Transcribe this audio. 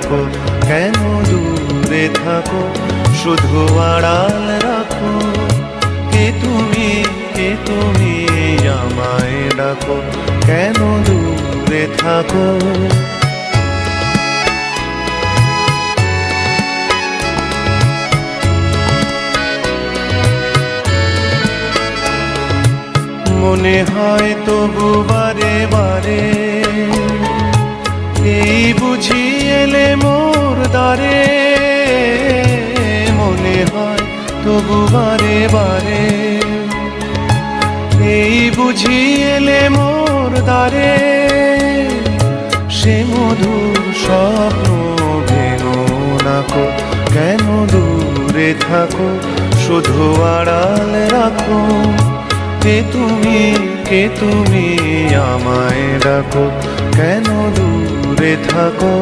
রাখো, কেন দূরে থাকো, শুধু আড়াল রাখো। কে তুমি, কে তুমি আমায় ডাকো, কেন দূরে থাকো। মনে হয় তবু বারে বারে, এই বুঝি এলে মোর দ্বারে। মনে হয় তবু বারে বারে, এই বুঝি এলে মোর দ্বারে। সে মধুর স্বপ্ন ভেঙো নাকো, কেন দূরে থাকো, শুধু আড়াল রাখো। কে তুমি, কে তুমি আমায় ডাকো, কেন দূরে থাকো।